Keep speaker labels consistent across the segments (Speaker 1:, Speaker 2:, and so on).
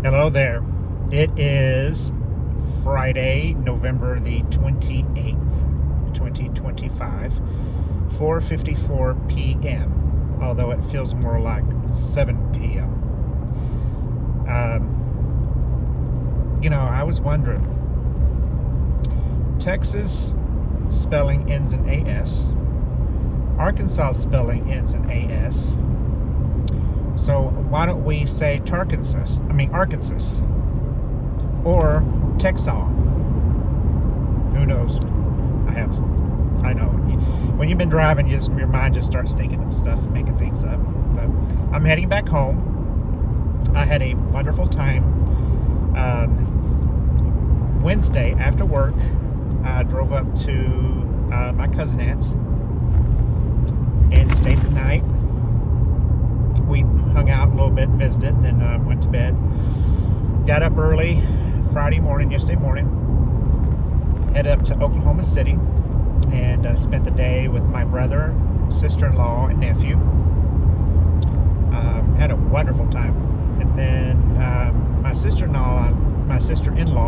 Speaker 1: Hello there. It is Friday, November the 28th, 2025, 4:54 p.m., although it feels more like 7 p.m. I was wondering, Texas spelling ends in AS, Arkansas spelling ends in AS. So why don't we say Arkansas, or Texas? Who knows? I know. When you've been driving, your mind just starts thinking of stuff, making things up. But I'm heading back home. I had a wonderful time. Wednesday after work, I drove up to my cousin aunt's and stayed the night. We hung out a little bit, visited, then went to bed. Got up early yesterday morning, headed up to Oklahoma City, and spent the day with my brother, sister-in-law, and nephew. Had a wonderful time. And then my sister-in-law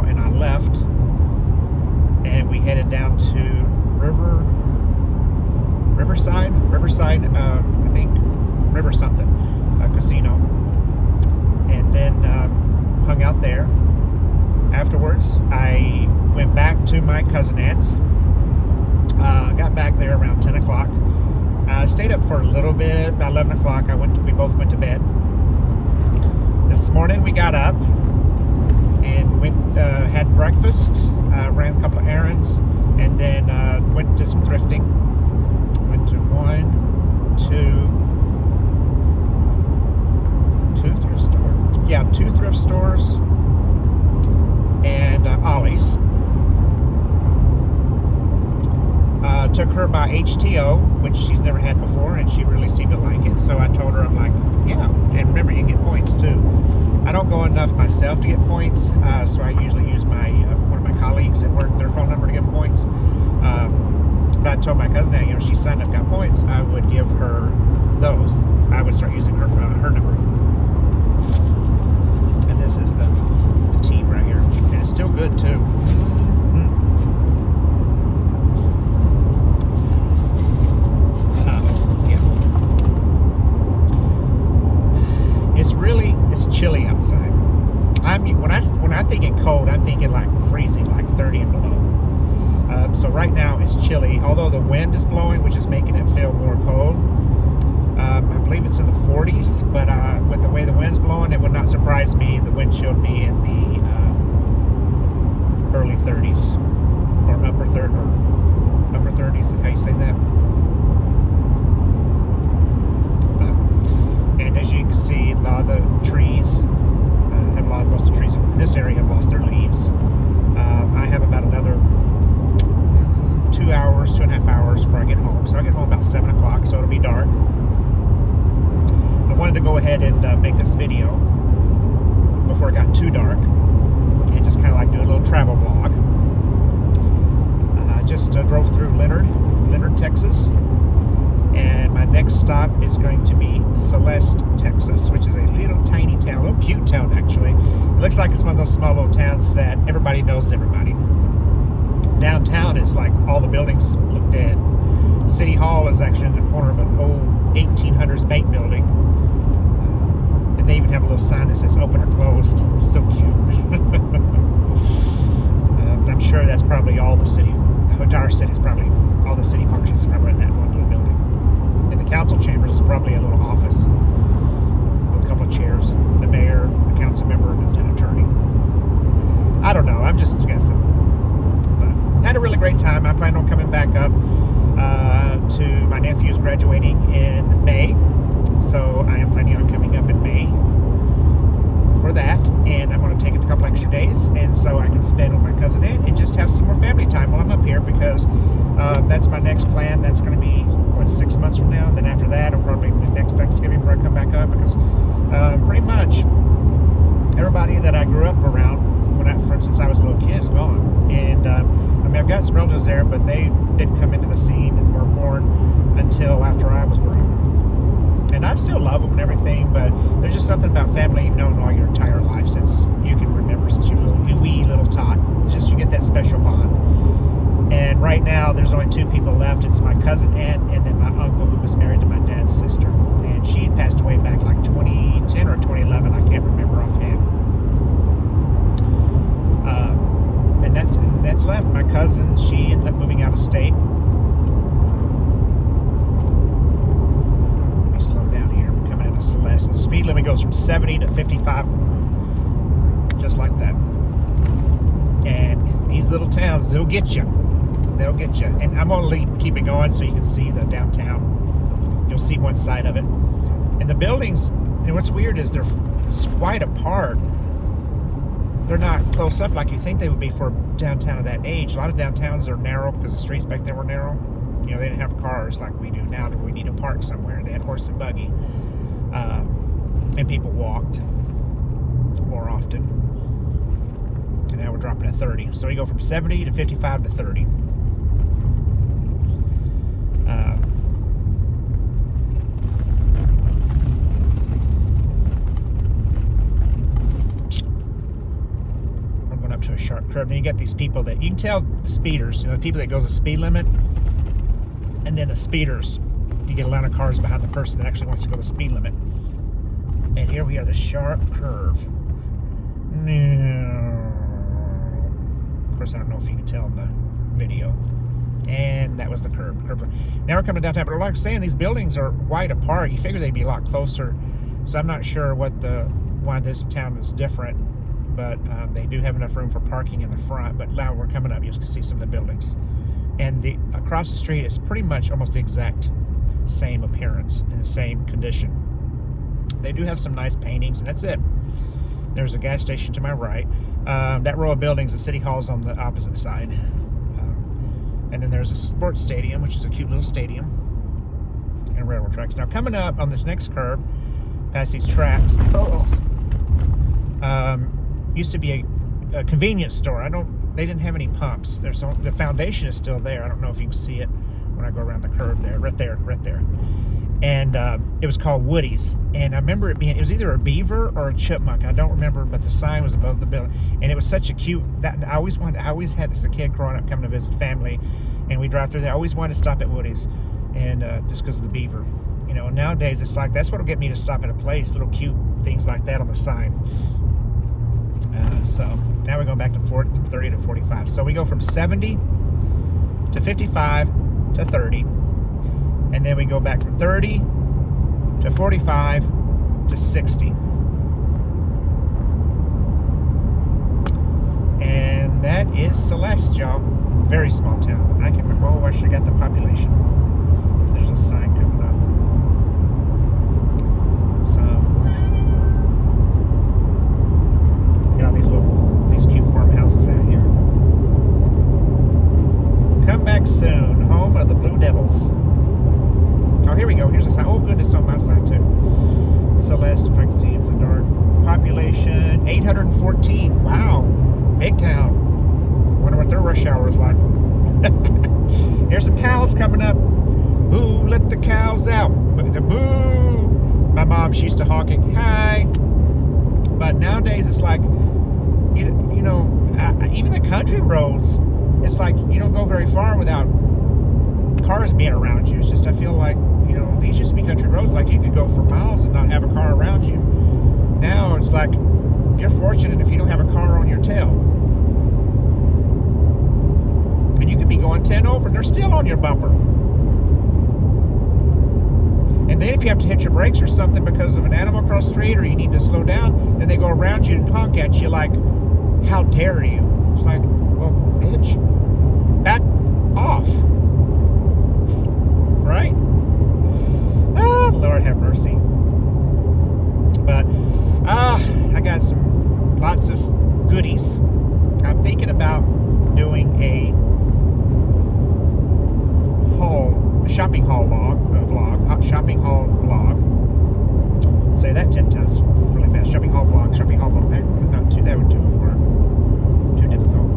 Speaker 1: and I left, and we headed down to Riverside, I think, River something, casino, and then hung out there. Afterwards, I went back to my cousin aunt's. Got back there around 10 o'clock. Stayed up for a little bit. About 11 o'clock, we both went to bed. This morning, we got up and had breakfast, ran a couple of errands, and then went to some thrifting. Went to two thrift stores and Ollie's. Took her by HTO, which she's never had before, and she really seemed to like it. So I told her, I'm like, yeah, and remember, you can get points too. I don't go enough myself to get points, so I usually use one of my colleagues at work, their phone number to get points. But I told my cousin that, she signed up, got points, I would give her those. I would start using her number. And this is the tea right here, and it's still good too. It's chilly outside. When I think it cold, I'm thinking like freezing, like 30 and below. So right now it's chilly, although the wind is blowing, which is making it feel more cold. I believe it's in the 40s, but with the way the wind's blowing, it would not surprise me the wind chill be in the early 30s or upper 30s. How you say that? And as you can see, a lot of the trees most of the trees in this area have lost their leaves. I have about another 2.5 hours before I get home. So I get home about 7 o'clock, so it'll be dark. I wanted to go ahead and make this video before it got too dark and just kind of like do a little travel vlog. I just drove through Leonard, Texas. And my next stop is going to be Celeste, Texas, which is a little tiny town, a little cute town actually. It looks like it's one of those small little towns that everybody knows everybody. Downtown is like all the buildings look dead. City Hall is actually in the corner of an old 1800s bank building. And they even have a little sign that says open or closed. So cute. I'm sure that's probably all the city. The entire city is probably, all the city functions is probably in that one little building. And the council chambers is probably a little office with a couple of chairs. The mayor, the council member, and an attorney. I don't know. I'm just guessing. But had a really great time. I plan on coming back up to my nephew's graduating in May. So I am planning on coming up in May for that. And I'm going to take a couple extra days. And so I can spend with my cousin Aunt and just have some more family time while I'm up here, because that's my next plan. That's going to be 6 months from now. Then after that, it'll probably be the next Thanksgiving before I come back up, because pretty much everybody that I grew up around since I was a little kid is gone. And I've got some relatives there, but they didn't come into the scene and were born until after I was born. And and I still love them and everything, but there's just something about family you've known all your entire life since you can remember, since you were a wee little tot. It's just you get that special bond. And right now, there's only two people left. It's my cousin Aunt and then my uncle, who was married to my dad's sister. And she had passed away back like 2010 or 2011. I can't remember offhand. And that's left. My cousin, she ended up moving out of state. Let me slow down here. We're coming into Celeste. The speed limit goes from 70 to 55, just like that. And these little towns, they'll get you. They'll get you. And I'm going to keep it going so you can see the downtown. You'll see one side of it. And the buildings, and what's weird is they're quite apart. They're not close up like you think they would be for downtown of that age. A lot of downtowns are narrow because the streets back then were narrow. You know, they didn't have cars like we do now that we need to park somewhere. They had horse and buggy. And people walked more often. And now we're dropping to 30. So we go from 70 to 55 to 30. To a sharp curve. Then you get these people that you can tell the speeders, you know, the people that goes the speed limit, and then the speeders. You get a lot of cars behind the person that actually wants to go the speed limit. And here we are, the sharp curve. Of course, I don't know if you can tell in the video. And that was the curve. Now we're coming downtown, but like I'm saying, these buildings are wide apart. You figure they'd be a lot closer. So I'm not sure why this town is different. But they do have enough room for parking in the front. But now we're coming up, you can see some of the buildings. And across the street is pretty much almost the exact same appearance and the same condition. They do have some nice paintings, and that's it. There's a gas station to my right. That row of buildings, the city hall's on the opposite side. And then there's a sports stadium, which is a cute little stadium, and railroad tracks. Now coming up on this next curve, past these tracks, used to be a convenience store. They didn't have any pumps. The foundation is still there. I don't know if you can see it when I go around the curve there, right there. And it was called Woody's. And I remember it was either a beaver or a chipmunk. I don't remember, but the sign was above the building. And it was such a cute, I always had as a kid growing up coming to visit family, and we drive through there. I always wanted to stop at Woody's, and just because of the beaver. You know, nowadays it's like, that's what'll get me to stop at a place, little cute things like that on the sign. So now we're going back to 30 to 45. So we go from 70 to 55 to 30. And then we go back from 30 to 45 to 60. And that is Celeste, y'all. Very small town. I can remember, I should have got the population. There's a sign coming up. So these cute farmhouses out here. Come back soon, home of the Blue Devils. Oh, here we go. Here's a sign. Oh, goodness, on my side too. Celeste, if I can see it from the dark. Population 814. Wow, big town. Wonder what their rush hour is like. Here's some cows coming up. Ooh, let the cows out. The boo. My mom, she used to honking. Hi. But nowadays it's like, you know, even the country roads, it's like you don't go very far without cars being around you. It's just, I feel like, you know, these used to be country roads, like you could go for miles and not have a car around you. Now it's like, you're fortunate if you don't have a car on your tail. And you could be going 10 over and they're still on your bumper. And then if you have to hit your brakes or something because of an animal across the street, or you need to slow down, then they go around you and honk at you like, how dare you? It's like, well, bitch, back off. Right? Oh, Lord have mercy. But I got lots of goodies. I'm thinking about doing a shopping haul shopping haul vlog. Say that 10 times really fast. Shopping haul vlog. That would do work. Too difficult.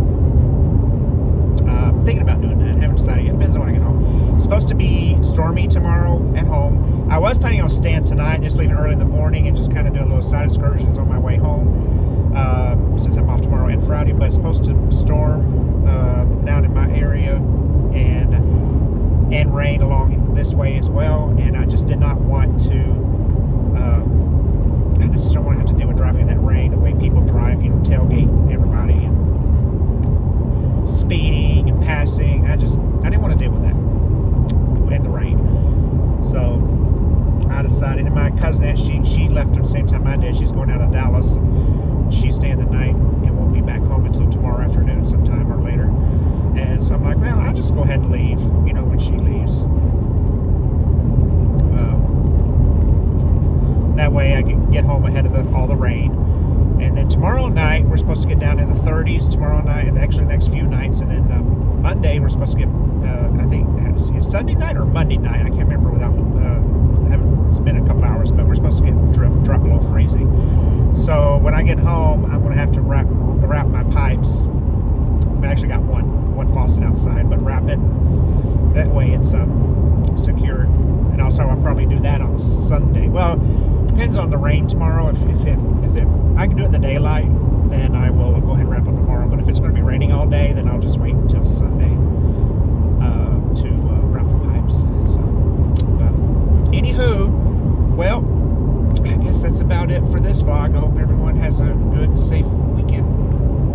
Speaker 1: I'm thinking about doing that. Haven't decided yet. Depends on when I get home. It's supposed to be stormy tomorrow at home. I was planning on staying tonight. early in the morning and just kind of do a little side excursions on my way home, since I'm off tomorrow and Friday. But it's supposed to storm down in my area and rain along this way as well. And I just did not want to. I just don't want to have to deal with driving in that rain. The way people drive, tailgate everybody and speeding and passing. I didn't want to deal with that in the rain. So I decided, and my cousinette, she left at the same time I did. She's going out of Dallas. She's staying the night and won't be back home until tomorrow afternoon sometime or later. And so I'm like, well, I'll just go ahead and leave, when she leaves. That way I can get home ahead of all the rain. And then tomorrow night, we're supposed to get down in the 30s tomorrow night, and actually the next few nights. And then Monday, we're supposed to get, I think, it's Sunday night or Monday night. I can't remember it's been a couple hours, but we're supposed to get drop below freezing. So when I get home, I'm going to have to wrap my pipes. I actually got one faucet outside, but wrap it. That way it's secure. And also I'll probably do that on Sunday. Well, depends on the rain tomorrow. If I can do it in the daylight, then I will go ahead and wrap up tomorrow. But if it's going to be raining all day, then I'll just wait until Sunday.